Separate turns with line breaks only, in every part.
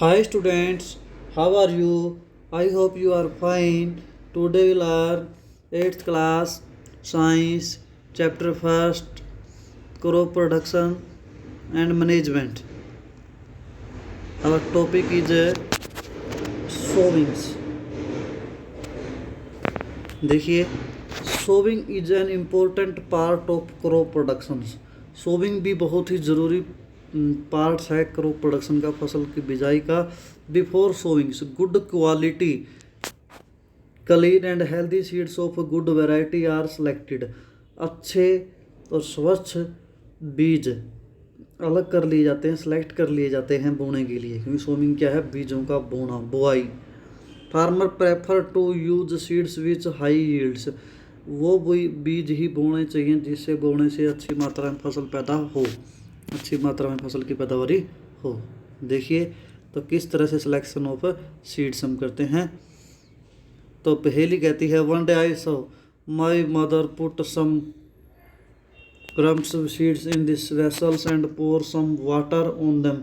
Hi students, how are you? I hope you are fine. Today we learn 8th class science chapter 1st crop production and management. Our topic is sowings. देखिए sowing is an important part of crop production. Sowing भी बहुत ही ज़रूरी parts है crop production का, फसल की बिजाई का। Before sowings good quality clean and healthy seeds of good variety are selected. अच्छे और स्वच्छ बीज अलग कर लिए जाते हैं, सेलेक्ट कर लिए जाते हैं बोने के लिए, क्योंकि सोविंग क्या है, बीजों का बोना, बुआई। Farmer prefer to use seeds which high yields. वो बीज ही बोने चाहिए जिससे बोने से अच्छी मात्रा में फसल पैदा हो, अच्छी मात्रा में फसल की पैदावारी हो। देखिए तो किस तरह से सिलेक्शन ऑफ सीड्स हम करते हैं। तो पहेली कहती है, one day I saw my mother put some crumbs seeds in this vessels and pour some water on them.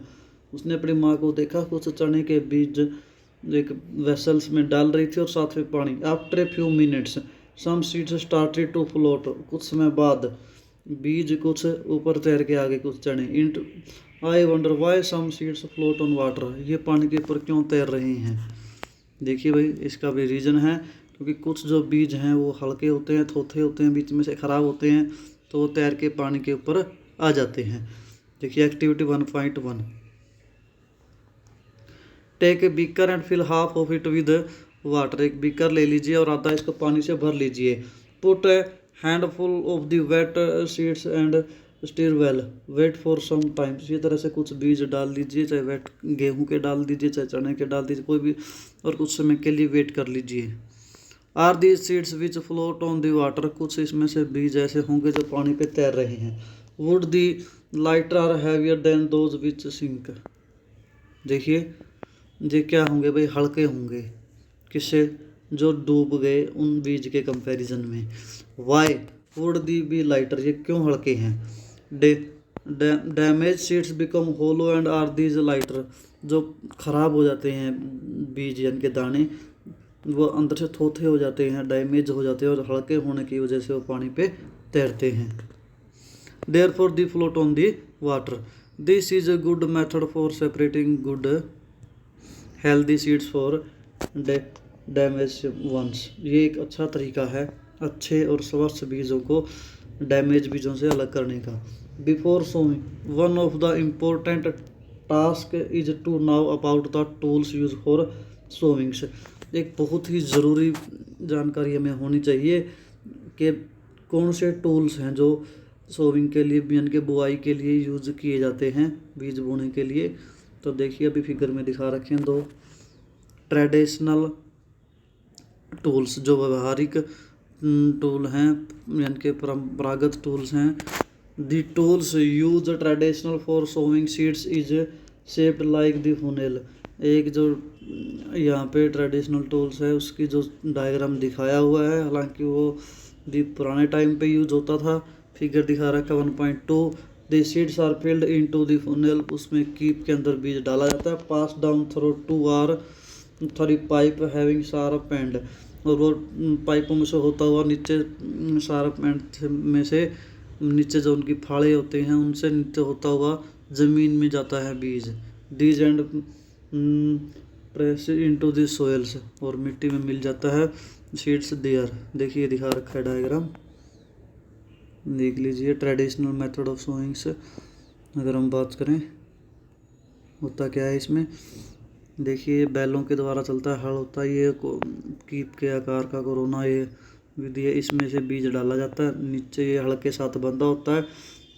उसने अपनी माँ को देखा कुछ चने के बीज एक वेसल्स में डाल रही थी और साथ में पानी। After a few minutes some seeds started to float. कुछ समय बाद बीज कुछ ऊपर तैर के आगे कुछ चने। And I wonder why some seeds float on water. ये पानी के ऊपर क्यों तैर रहे हैं। देखिए भाई, इसका भी रीज़न है, क्योंकि कुछ जो बीज हैं वो हल्के होते हैं, थोथे होते हैं, बीच में से ख़राब होते हैं, तो वो तैर के पानी के ऊपर आ जाते हैं। देखिए activity 1.1, take a beaker and fill half of it with water. एक बीकर ले लीजिए और आधा इसको पानी से भर लीजिए। Put a handful of the wet seeds and stir well, wait for some time. इसी तरह से कुछ बीज डाल लीजिए, चाहे वेट गेहूं के डाल दीजिए, चाहे चने के डाल दीजिए, कोई भी, और कुछ समय के लिए वेट कर लीजिए। Are these seeds which float on the water. कुछ इसमें से बीज ऐसे होंगे जो पानी पे तैर रहे हैं। Would they lighter or heavier than those which sink. देखिए ये क्या होंगे भाई, हल्के होंगे, किससे, जो डूब गए उन बीज के कंपैरिजन में। Why would they be lighter, ये क्यों हल्के हैं। Damage seeds become hollow and are these lighter. जो खराब हो जाते हैं बीज यानी के दाने, वो अंदर से थोथे हो जाते हैं, डैमेज हो जाते हैं, और हल्के होने की वजह से वो पानी पे तैरते हैं। Therefore they float on the water. This is a good method for separating good healthy seeds for damage ones. ये एक अच्छा तरीका है अच्छे और स्वस्थ बीजों को डैमेज बीजों से अलग करने का। Before sowing one of the important task is to now about the tools use for sowings. एक बहुत ही ज़रूरी जानकारी हमें होनी चाहिए कि कौन से टूल्स हैं जो सोविंग के लिए, यानी कि बुआई के लिए यूज़ किए जाते हैं, बीज बोने के लिए। तो देखिए अभी फिगर में दिखा रखे हैं दो ट्रेडिशनल टूल्स, जो व्यवहारिक टूल हैं, यानी कि परंपरागत टूल्स हैं। The tools use traditional for sowing seeds is shaped like the funnel. एक जो यहाँ पे ट्रेडिशनल टूल्स है उसकी जो डायग्राम दिखाया हुआ है, हालांकि वो दी पुराने टाइम पे यूज होता था। फिगर दिखा रखा है 1.2। The seeds are filled into the funnel. उसमें कीप के अंदर बीज डाला जाता है। Pass down through 2 or 3 pipe having sharp end. और वो पाइपों में से होता हुआ नीचे शार्प एंड में से नीचे जो उनकी फाड़े होते हैं उनसे नीचे होता हुआ ज़मीन में जाता है बीज। These and press into the soils, और मिट्टी में मिल जाता है सीड्स देयर। देखिए दिखा रखा है डायग्राम, देख लीजिए। ट्रेडिशनल मेथड ऑफ सोइंग्स अगर हम बात करें, होता क्या है इसमें, देखिए बैलों के द्वारा चलता है, हल होता है, ये कीप के आकार का कोरोना ये विधि है। इसमें से बीज डाला जाता है, नीचे ये हल के साथ बंधा होता है,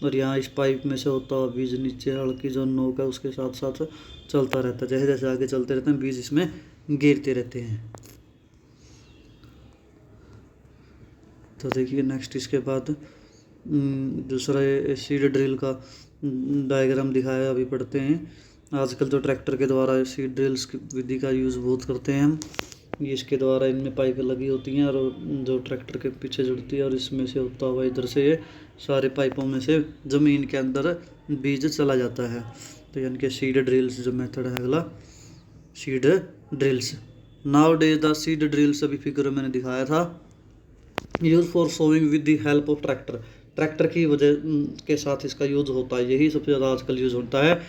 और यहाँ इस पाइप में से होता हुआ बीज नीचे हल की जो नोक है उसके साथ साथ चलता रहता है। जैसे जैसे आगे चलते रहते हैं बीज इसमें गिरते रहते हैं। तो देखिए नेक्स्ट इसके बाद दूसरा सीड ड्रिल का डायग्राम दिखाया, अभी पढ़ते हैं। आजकल जो ट्रैक्टर के द्वारा सीड ड्रिल्स की विधि का यूज़ बहुत करते हैं हम। इसके द्वारा इनमें पाइपें लगी होती हैं और जो ट्रैक्टर के पीछे जुड़ती है, और इसमें से होता हुआ इधर से ये सारे पाइपों में से ज़मीन के अंदर बीज चला जाता है। तो यानी कि सीड ड्रिल्स जो मेथड है अगला, seed drills. Nowadays the seed drills, अभी फिगर मैंने दिखाया था, use for sowing with the help of tractor. Tractor की वजह के साथ इसका यूज होता है, यही सबसे ज़्यादा आजकल यूज होता है।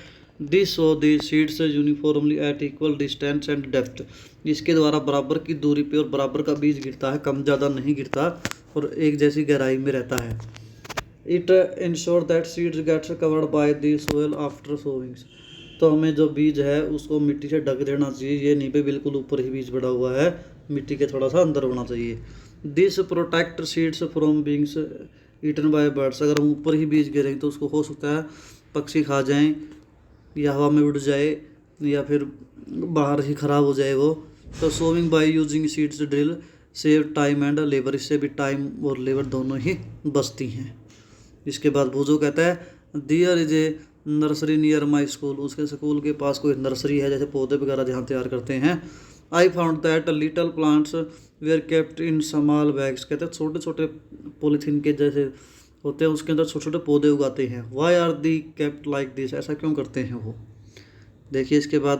This so the seeds uniformly eight equal distance and depth. इसके द्वारा बराबर की दूरी पे और बराबर का बीज गिरता है, कम ज़्यादा नहीं गिरता और एक जैसी गहराई में रहता है। It ensure that seeds gets covered by the soil after sowings. तो हमें जो बीज है उसको मिट्टी से ढक देना चाहिए, ये नहीं पे बिल्कुल ऊपर ही बीज बड़ा हुआ है, मिट्टी के थोड़ा सा अंदर होना चाहिए। This protect seeds from beings eaten by birds. अगर हम ऊपर ही बीज गिरेंगे तो उसको हो सकता है पक्षी खा जाएं या हवा में उड़ जाए या फिर बाहर ही ख़राब हो जाए वो। तो sowing by using seeds drill save time and labour, इससे भी टाइम और लेबर दोनों ही बचती हैं। इसके बाद भूजो कहता है दियर is a nursery near my school. उसके स्कूल के पास कोई नर्सरी है, जैसे पौधे वगैरह जहाँ तैयार करते हैं। I found that little plants were kept in small bags. कहते हैं छोटे छोटे पॉलीथीन के जैसे होते हैं, उसके अंदर छोटे छोटे पौधे उगाते हैं। Why are they kept like this, ऐसा क्यों करते हैं वो। देखिए इसके बाद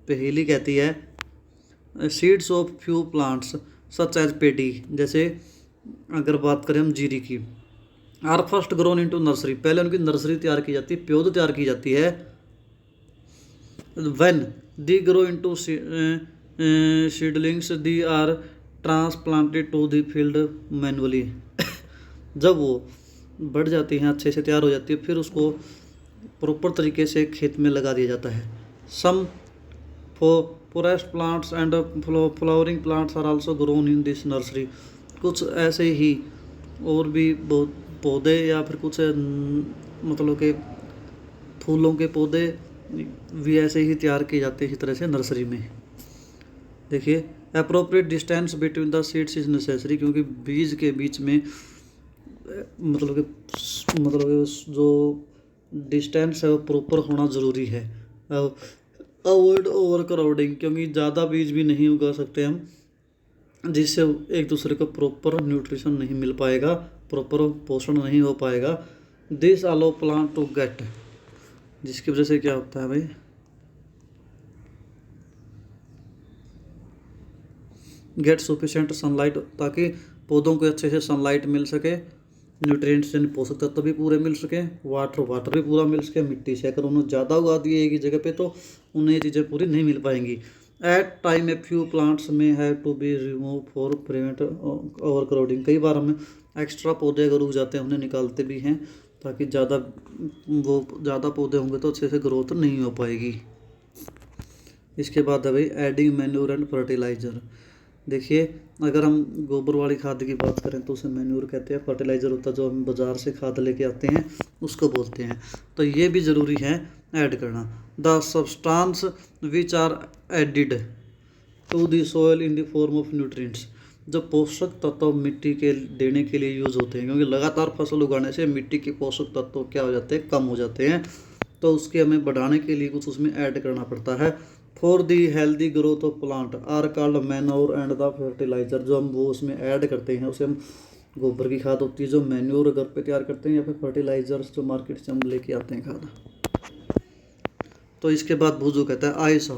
पहेली कहती है seeds of few plants such as paddy, जैसे अगर बात करें हम जीरी की, are first grown into nursery, पहले उनकी नर्सरी तैयार की जाती है, पौध तैयार की जाती है। When they grow into seedlings they are transplanted to the field manually. जब वो बढ़ जाती हैं, अच्छे से तैयार हो जाती है, फिर उसको प्रॉपर तरीके से खेत में लगा दिया जाता है। Some forest plants and flowering plants are also grown in this nursery. कुछ ऐसे ही और भी बहुत पौधे या फिर कुछ मतलब के फूलों के पौधे भी ऐसे ही तैयार किए जाते हैं इसी तरह से नर्सरी में। देखिए appropriate distance between the seeds is necessary, क्योंकि बीज के बीच में मतलब कि जो डिस्टेंस है वो प्रॉपर होना ज़रूरी है। अवॉइड ओवर क्राउडिंग, क्योंकि ज़्यादा बीज भी नहीं उगा सकते हम, जिससे एक दूसरे को प्रॉपर न्यूट्रिशन नहीं मिल पाएगा, प्रॉपर पोषण नहीं हो पाएगा। This allow plant to get, जिसकी वजह से क्या होता है भाई, गेट सफिशेंट सनलाइट, ताकि पौधों को अच्छे से सनलाइट मिल सके, न्यूट्रिएंट्स यानी पोषक तत्व भी पूरे मिल सके, वाटर भी पूरा मिल सके। मिट्टी से अगर उन्होंने ज़्यादा उगा दिए एक ही जगह पे तो उन्हें ये चीज़ें पूरी नहीं मिल पाएंगी। At time a few plants may have to be remove for prevent over crowding. कई बार हमें एक्स्ट्रा पौधे अगर उग जाते हैं उन्हें निकालते भी हैं, ताकि ज़्यादा पौधे होंगे तो अच्छे से ग्रोथ नहीं हो पाएगी। इसके बाद है भाई एडिंग मैन्योर एंड फर्टिलाइज़र। देखिए अगर हम गोबर वाली खाद की बात करें तो उसे मैन्योर कहते हैं, फर्टिलाइज़र होता है जो हम बाज़ार से खाद लेके आते हैं उसको बोलते हैं। तो ये भी ज़रूरी है ऐड करना। The substance which are added to the soil in the form of nutrients, जो पोषक तत्व मिट्टी के देने के लिए यूज़ होते हैं, क्योंकि लगातार फसल उगाने से मिट्टी के पोषक तत्व क्या हो जाते हैं, कम हो जाते हैं, तो उसके हमें बढ़ाने के लिए कुछ उसमें ऐड करना पड़ता है। For the healthy growth of plant are called manure and the fertiliser, जो हम वो उसमें ऐड करते हैं उसे हम गोबर की खाद होती है जो मैन्योर घर पे तैयार करते हैं, या फिर फर्टिलाइजर्स जो मार्केट से हम लेके आते हैं खाद। तो इसके बाद भूजू कहता है I saw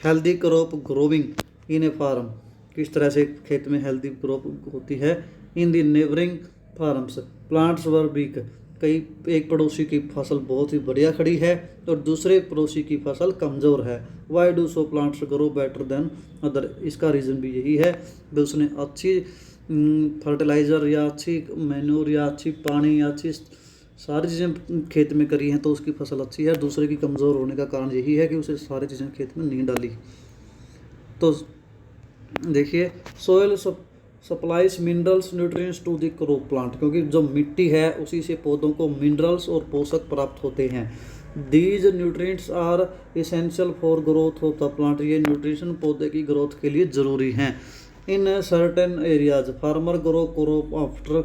healthy crop growing in a farm, किस तरह से खेत में हेल्दी क्रॉप होती है। In the neighbouring farms plants were weak, कई एक पड़ोसी की फसल बहुत ही बढ़िया खड़ी है और दूसरे पड़ोसी की फसल कमज़ोर है। Why do so plants grow better than other, इसका रीज़न भी यही है कि उसने अच्छी फर्टिलाइज़र या अच्छी मैन्योर या अच्छी पानी या अच्छी सारी चीज़ें खेत में करी हैं तो उसकी फसल अच्छी है। दूसरे की कमज़ोर होने का कारण यही है कि उसे सारी चीज़ें खेत में नहीं डाली। तो देखिए soil supplies minerals nutrients to the crop plant, क्योंकि जो मिट्टी है उसी से पौधों को मिनरल्स और पोषक प्राप्त होते हैं। These nutrients are essential for growth of the plant, ये न्यूट्रिशन पौधे की ग्रोथ के लिए ज़रूरी हैं। In certain areas farmer grow crop after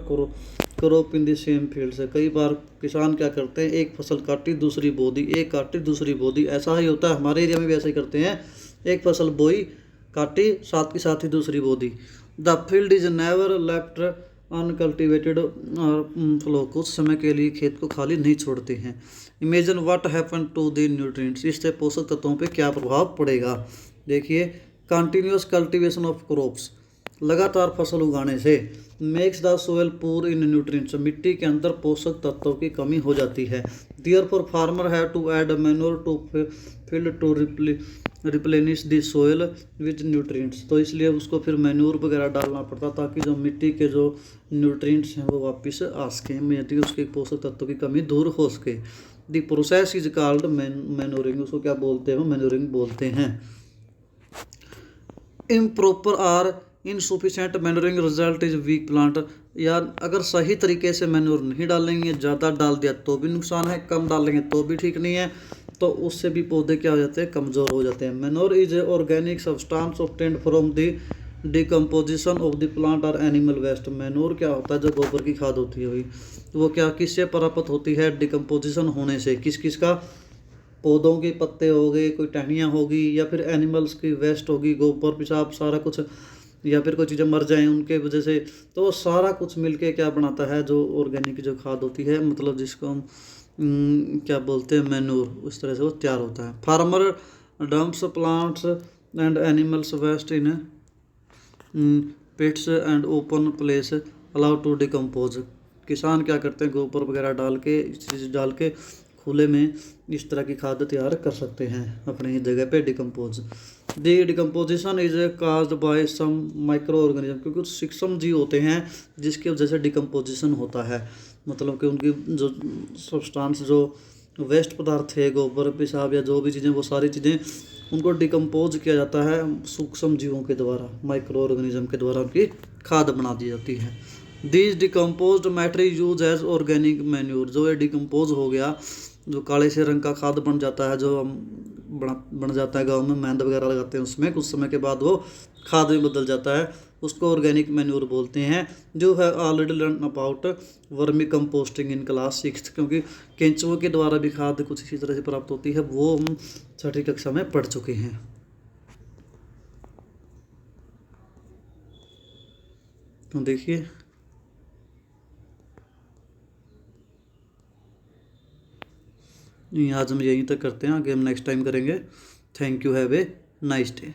crop in the same field से, कई बार किसान क्या करते हैं एक फसल काटी दूसरी बो दी, एक काटी दूसरी बो दी, ऐसा ही होता है हमारे एरिया में भी ऐसा ही करते हैं, एक फसल बोई काटी साथ के साथ ही दूसरी बो दी। The field is never left uncultivated fallow कुछ समय के लिए खेत को खाली नहीं छोड़ते हैं। Imagine what happen to the nutrients, इससे पोषक तत्वों पे क्या प्रभाव पड़ेगा। देखिए, कंटिन्यूस कल्टीवेशन ऑफ क्रॉप्स, लगातार फसल उगाने से makes the soil poor in nutrients, मिट्टी के अंदर पोषक तत्वों की कमी हो जाती है। Therefore farmer have to add manure to field to replenish the soil with nutrients, तो इसलिए उसको फिर मैन्योर वगैरह डालना पड़ता ताकि जो मिट्टी के जो न्यूट्रिएंट्स हैं वो वापस आ सकें, मिट्टी उसके पोषक तत्वों की कमी दूर हो सके। The process is called manuring, उसको क्या बोलते हैं, मैन्योरिंग बोलते हैं। Improper or insufficient manuring result is weak plant, या अगर सही तरीके से मैन्योर नहीं डालेंगे, ज़्यादा डाल दिया तो भी नुकसान है, कम डालेंगे तो भी ठीक नहीं है, तो उससे भी पौधे क्या हो जाते हैं, कमज़ोर हो जाते हैं। Manure is a organic substance obtained from the decomposition of the plant और एनिमल वेस्ट। मैन्योर क्या होता है, जो गोबर की खाद होती है वही, वो क्या किससे प्राप्त होती है, डिकम्पोजिशन होने से। किस किस का, पौधों के पत्ते हो गए, कोई टहनियाँ होगी, या फिर एनिमल्स की वेस्ट होगी, गोबर पेशाब सारा कुछ, या फिर कोई चीज़ें मर जाएं उनके वजह से, तो वो सारा कुछ मिलके क्या बनाता है, जो ऑर्गेनिक जो खाद होती है, मतलब जिसको हम क्या बोलते हैं, मैन्योर, उस तरह से वो तैयार होता है। Farmer dumps plants and animals waste in pits and open place allow to decompose, किसान क्या करते हैं, गोबर वगैरह डाल के, चीज़ डाल के खुले में इस तरह की खाद तैयार कर सकते हैं अपनी ही जगह पे, decompose. The decomposition is caused by some micro organism, क्योंकि कुछ सूक्ष्म जीव होते हैं जिसकी वजह से डिकम्पोजिशन होता है, मतलब कि उनकी जो सब्सटेंस, जो वेस्ट पदार्थ है, गोबर पेशाब या जो भी चीज़ें, वो सारी चीज़ें उनको डिकम्पोज किया जाता है सूक्ष्म जीवों के द्वारा, माइक्रो ऑर्गेनिज्म के द्वारा उनकी खाद बना दी जाती है। These decompose matter use as organic manure, जो ये डिकम्पोज हो गया, जो काले से रंग का खाद बन जाता है, जो हम बन जाता है गांव में, मेहनत वगैरह लगाते हैं उसमें, कुछ समय के बाद वो खाद में बदल जाता है, उसको ऑर्गेनिक मैन्योर बोलते हैं। जो है already learn about vermi composting in class 6, क्योंकि केंचुओं के द्वारा भी खाद कुछ इसी तरह से प्राप्त होती है, वो हम 6ठी कक्षा में पढ़ चुके हैं। तो देखिए, आज हम यहीं तक करते हैं, आगे हम नेक्स्ट टाइम करेंगे। Thank you, have a nice day.